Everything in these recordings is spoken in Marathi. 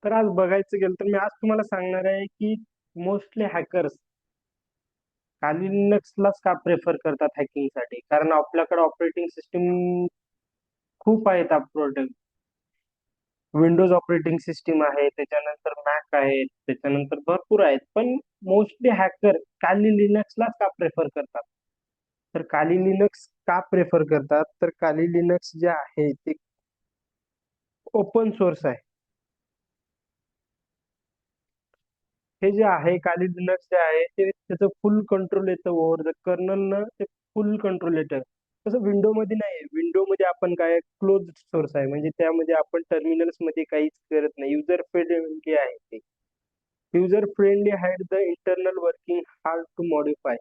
तर आज बघायचं गेलं तर मी आज तुम्हाला सांगणार आहे की मोस्टली हॅकर्स खाली लिनक्सलाच का प्रेफर करतात हॅकिंगसाठी. कारण आपल्याकडे ऑपरेटिंग सिस्टीम खूप आहेत. प्रोडक्ट विंडोज ऑपरेटिंग सिस्टीम आहे, त्याच्यानंतर मॅक आहे, त्याच्यानंतर भरपूर आहेत. पण मोस्टली हॅकर काली लिनक्सलाच का प्रेफर करतात. तर काली लिनक्स का प्रेफर करतात, तर काली लिनक्स जे आहे ते ओपन सोर्स आहे. हे जे आहे काली लिनक्स जे आहे ते त्याचं फुल कंट्रोल येतं ओव्हर द कर्नल ते फुल कंट्रोल येतं. तसं विंडो मध्ये नाही. विंडो मध्ये आपण काय क्लोज सोर्स आहे, म्हणजे त्यामध्ये आपण टर्मिनल्स मध्ये काहीच करत नाही. युजर फ्रेंडली आहे ते. User friendly hide the internal working hard to modify.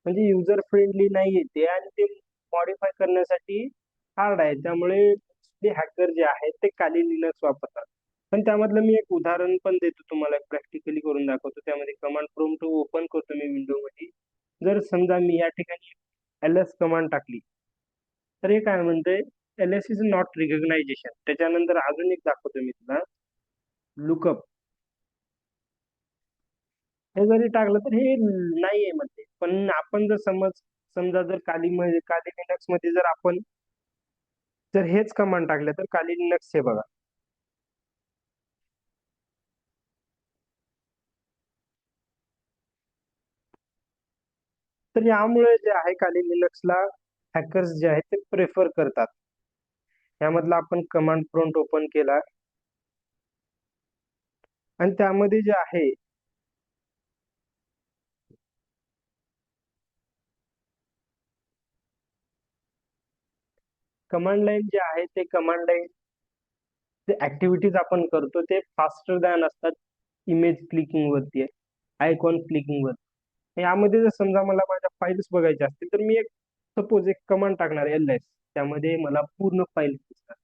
म्हणजे युजर फ्रेंडली नाहीये ते, आणि ते मॉडिफाय करण्यासाठी हार्ड आहे. त्यामुळे ते हॅकर जे आहेत ते काली लिनक्स वापरतात. पण त्यामधलं मी एक उदाहरण पण देतो तुम्हाला, प्रॅक्टिकली करून दाखवतो. त्यामध्ये कमांड प्रॉम्प्ट ओपन करतो मी विंडो मध्ये. जर समजा मी या ठिकाणी ls कमांड टाकली, तर हे काय म्हणते, ls इज नॉट रिकग्नायझेशन. त्याच्यानंतर अजून एक दाखवतो मी तुला, लुकअप. हे जरी टाकलं तर हे नाहीये म्हणते. पण आपण जर समजा जर काली लिनक्स मध्ये जर आपण जर हेच कमांड टाकले, तर काली लिनक्स हे बघा. तर यामुळे जे आहे काली लिनक्सला हॅकर्स जे आहेत ते प्रेफर करतात. यामधला आपण कमांड प्रॉम्प्ट ओपन केला, आणि त्यामध्ये जे आहे कमांड लाईन जे आहे ते कमांड लाईन जे ऍक्टिव्हिटीज आपण करतो ते फास्टर दॅन असतात इमेज क्लिकिंग वरती, आयकॉन क्लिकिंग वर. यामध्ये जर समजा मला माझ्या फाईल्स बघायच्या असतील, तर मी एक सपोज एक कमांड टाकणार ls, त्यामध्ये मला पूर्ण फाईल दिसणार.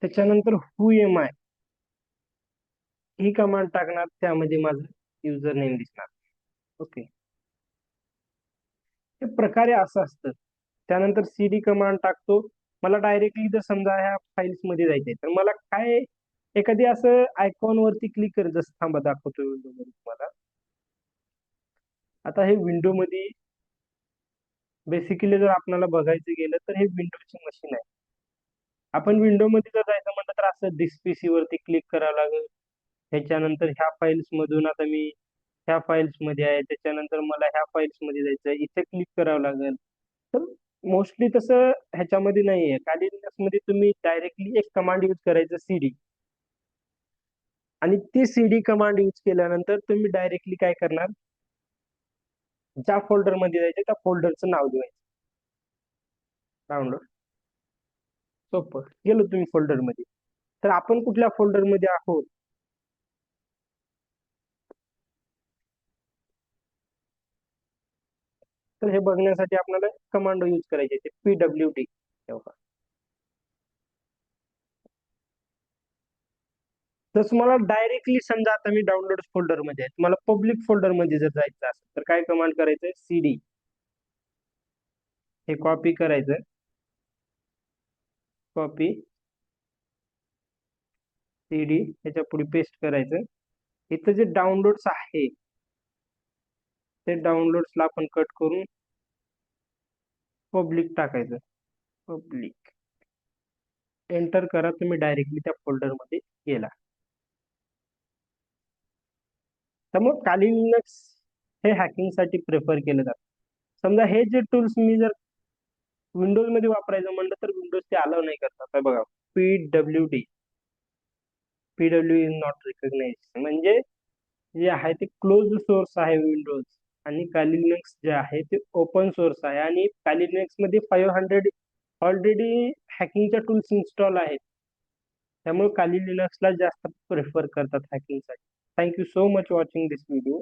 त्याच्यानंतर हु एम आय ही कमांड टाकणार, त्यामध्ये माझं युजर नेम दिसणार. ओके, हे प्रकारे असं असतं. त्यानंतर cd कमांड टाकतो. मला डायरेक्टली जर समजा ह्या फाईल्स मध्ये जायचंय, तर मला काय एखादी असं आयकॉन वरती क्लिक करत, जसं थांबा दाखवतो विंडो मध्ये तुम्हाला. आता हे विंडो मध्ये बेसिकली जर आपल्याला बघायचं गेलं, तर हे विंडोची मशीन आहे. आपण विंडो मध्ये जर जायचं म्हटलं, तर असं दिस पीसी वरती क्लिक करावं लागेल. त्याच्यानंतर ह्या फाईल्स मधून आता मी ह्या फाईल्स मध्ये आहे, त्याच्यानंतर मला ह्या फाईल्स मध्ये जायचं आहे, इथे क्लिक करावं लागेल. तर मोस्टली तसं ह्याच्यामध्ये नाहीये. खाली लिनक्स मध्ये तुम्ही डायरेक्टली एक कमांड यूज करायचं cd, आणि ती cd कमांड यूज केल्यानंतर तुम्ही डायरेक्टली काय करणार, ज्या फोल्डर मध्ये जायचं त्या फोल्डरचं नाव द्यायचं. डाउनलोड, सोपं. गेलो तुम्ही फोल्डर मध्ये, तर आपण कुठल्या फोल्डर मध्ये आहोत, तर हे बघण्यासाठी आपल्याला कमांड यूज करायचे ते pwd. तर तुम्हाला डायरेक्टली समजा आता मी डाउनलोड फोल्डर मध्ये आहे, तुम्हाला पब्लिक फोल्डर मध्ये जर जायचं असेल, तर काय कमांड करायचं, cd हे कॉपी करायचं, कॉपी cd त्याच्या पुढे पेस्ट करायचं. इथं जे डाउनलोड्स आहे ते डाउनलोड्सला आपण कट करून पब्लिक टाकायचं. पब्लिक एंटर करा, तुम्ही डायरेक्टली त्या फोल्डर मध्ये गेला. तर मग काली लिनक्स हे हॅकिंगसाठी प्रेफर केलं जातं. समजा हे जे टूल्स मी जर विंडोज मध्ये वापरायचं म्हणलं, तर विंडोज ते अलाव नाही करतात. आता बघा, pwd, pw is not recognise, म्हणजे जे आहे ते क्लोज सोर्स आहे विंडोज, आणि काली लिनक्स जे आहे ते ओपन सोर्स आहे. आणि काली लिनक्स मध्ये 500 ऑलरेडी हॅकिंगच्या टूल्स इन्स्टॉल आहेत. त्यामुळे काली लिनक्सला जास्त प्रेफर करतात हॅकिंगसाठी. थँक्यू सो मच वॉचिंग दिस व्हिडिओ.